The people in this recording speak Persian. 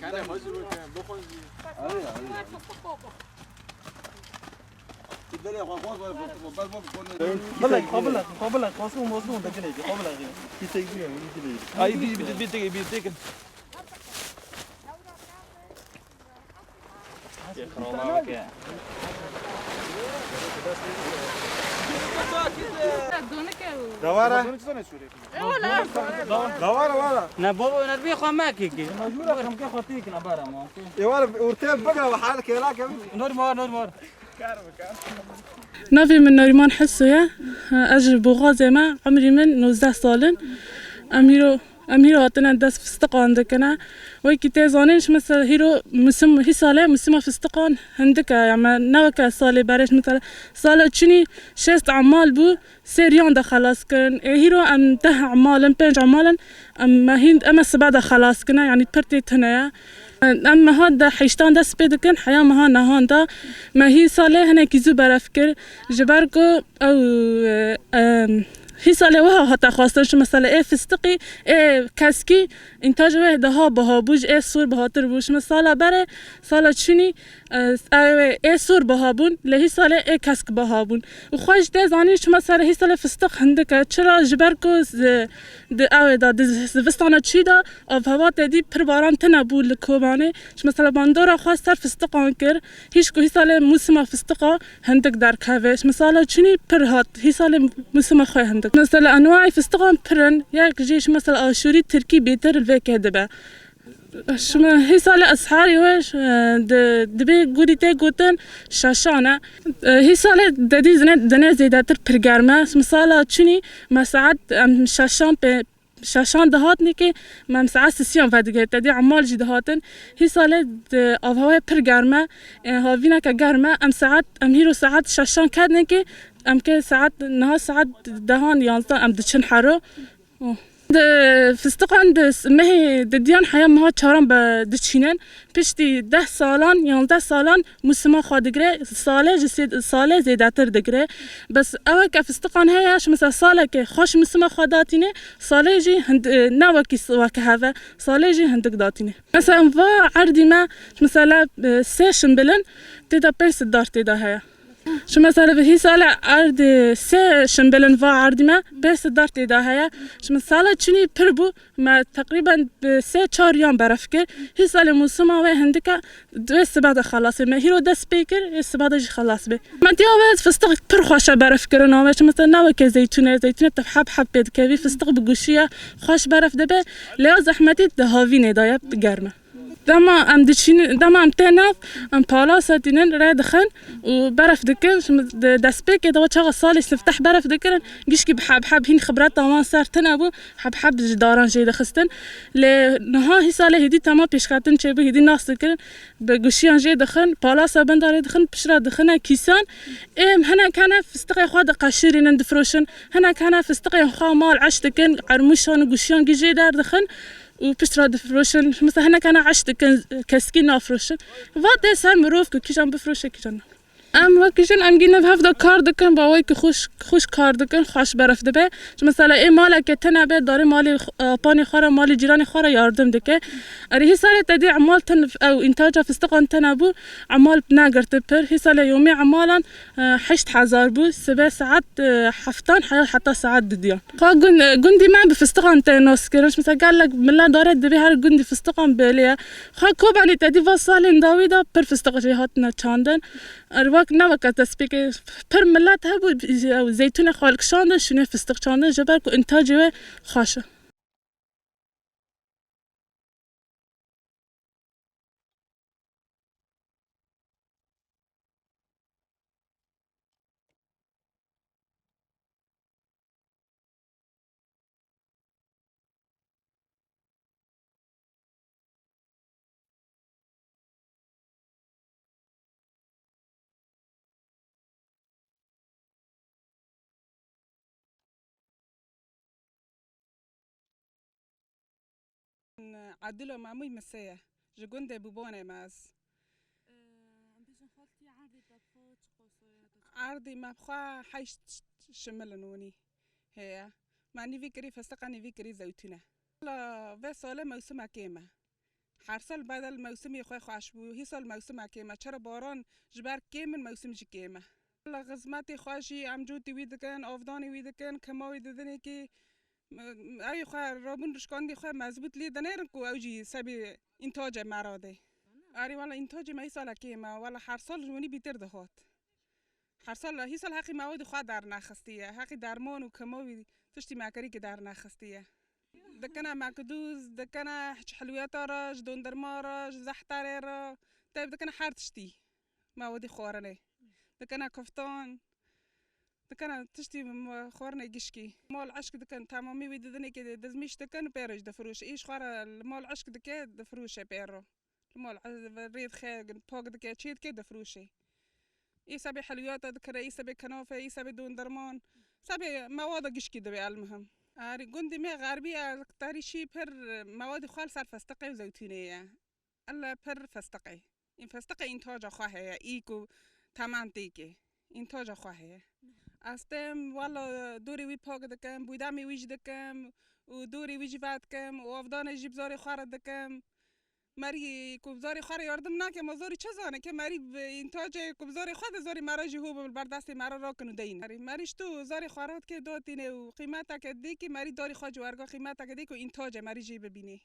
كان مزبوط بخنزي قبل خاصم مصنوع ده كده قبل اي بيتك يا خرابك يا دواره دواره ولا نه بابا نربي خاماكي كي هم كي خاطيك نبارا ما يا ولد ورتب بقى وحالك يا راكب نور مار نافي من نوريمان حسوية أجر بوغازي ما عمري من 19 سالن أميرو هاتنا داس فستق عندكنا ويكي تيزانيش مثل هيرو هي سالة مسمى فستقان عندك يعني نوكا سالة بارش مثلا سالة تشني شست عمال بو سيريان دا خلاص كن هيرو أم ده عمالا بينج عمالا أما هند أما سبعة خلاص كنا يعني برتي تنايا أما هذا حيشتان دا سبيد كن حياة ما هان دا ما هي سالة هنا كيزو برافكر جباركو أو هي سالة وها هتا خواستن شو مثلا إيه فستقي إيه كاسكي إنتاج واه ده بها بوج إيه صور بهاتر بوش مثلا برا سالة شني إيه صور بهابون لهي سالة إيه كاسك بهابون وخواج ده زاني شو مثلا هي سالة فستق عندك ترى جبركو ده أو ده زفستانة تشيدا أو هوات دي برباران تنابو لكوبانة شو مثلا باندورا خواستر فستق عنكر هيشكو هي سالة موسم فستقة عندك دار كافيش مثلا شني برهات هي سالة موسم خوي عندك مثلا أنواع فستقان برن ياك جيش مثلا آشوري تركي بيتر الفيك هدبا شو هي سالة أسحاري وش دبي قولي تي قوتن شاشانة هي سالة ددي زنا زيداتر برجرمة مثلا تشني مساعد شاشان شاشان دهاتني كي ما مساعد سيسيان فادقة تدي عمال جي دهاتن هي سالة أبهوي برجرمة هافينا كجرمة ساعات هيرو ساعات شاشان كادني كي كي ساعات نها ساعات دهان يانطان دتشن حرو فستقان ما هي دديان حياة ما تشارم بدتشينن بشتي 10 سالان 11 سالان مسمى خادقري صالة زيداتر دقري بس أول كفستقان هي شو مثلا صالة كي خوش مسمى خاداتينه صالة جي هند ناوكي وكهذا صالة جي هندك داتينه مثلا فا عردي ما مثلا سيشن بلن تدا بيس الدار تدا هي شو مثلا هي سالة عرض سه شنبلن فا عرض ما بس دارت إذا هي شو مثلا شني بربو ما تقريبا بسه 4 يوم برفكر هي سالة موسمة وهندك بس بعد خلاص ما هيرو ده سبيكر بس بعد جي خلاص به ما انتي أول فستق برخوش برفكر أنا شو مثلا ناوي زيتونة تحب حبيت كذي فستق بقشية خوش برف دبه لا زحمتي دهافين دايب جرمة دما دشين دما تناف بالاس تنين راد خن وبرف دكن دسبيك إذا وجه صالي استفتح برف دكن جيش كي بحب هين خبرات طمان صار تنابو حب جداران جيد خستن لنها هي صالي هدي تمام بيشكاتن شيء بهدي ناس دكن بقشيان جيد خن بالاس بندار دخن بشرا دخنا كيسان هنا كان في استقي خاد قشيرين اندفروشن هنا كان في استقي خامال عش دكن عرمشان قشيان جيدار دخن وبشرا دفروشن مثلا هنا كان عشت كسكين افروشن فات سام مروف كيشان بفروش كيشان وكيشان جينا بهفدا كاردكن باوي خوش كاردكن خوش برف دبه مثلا اي مالك تنبه داري مالي باني خاره مالي جيراني خاره ياردم دكه هي ساله تدي عمال او انتاجها في استقان تنبو عمال بناقر تبر هي ساله يومي عمالا 8000 بو 7 ساعات حفتان حتى ساعات دديان خا جندي ما بفستقان تنوس كرش مثلا قال لك ملا دارت دبي هر جندي فستقان بليه خا كوباني تدي فصالين داويدا بر فستقجي هاتنا چاندن الوقت نوقت تسبيك بر ملات هبو زيتون خالق شاندن شنو فستق شاندن جبركو انتاجه خاشه عدلو معموي مسيح جوند بوبونه ماس عرضي ما بخوا حيش شملنوني هي معني فكري فستقاني فكري زيتونه لا بس ولا موسم كيما هر سال بدل موسمی خوش بو هی سال موسم کیمه چرا باران جبر کیمن موسم جی کیمه قسمت خوشی امجود ویدکن آفدانی ویدکن کماوی ددنی که ای خو رابون رشکاندی خو مضبوط لی دنرن کو اوجی سبی انتاج مراده آری والا انتاج ما سال کیمه والا هر سال جونی بیتر دهات هر سال هی سال حقی مواد خود در نخستیه حقی درمان و کماوی تشتی مکری که در نخستیه دکنا مکدوز دکنا حلویات راج دوندرما راج زحتر را طيب دکنا هر تشتی مواد خورنه دکنا کفتان دکنا تشتی خورنه گشکی مال عشق دکن تمامی ویددنی که دزمیش دکن پیرج دفروش ایش خورا مال عشق دکه دفروشه پیرو مال رید خیل پاک دکه چید که دفروشه ای سبی حلویات دکره ای سبی کنافه ای سبی دوندرمان سبی مواد گشکی دبی المهم آری گندی می غربی تاریشی پر مواد خال سر فستقی و زیتونیه الا پر فستقی این فستقی انتاج خواهه ایکو تمام تیکه انتاج خواهه استم والا دوری وی پاک دکم بودمی ویج دکم و دوری ویج وات کم و افدان جیب زاری خار دکم مری کوبزاری خار یاردم نکه مزاری چه زانه که مری انتاج کوبزاری خود زاری مراجی هو بر دست مرا را کنو دین مریش تو زاری خارات که داتینه و قیمت که دی که مری داری خواج ورگا قیمت که دی که انتاج مری جی ببینه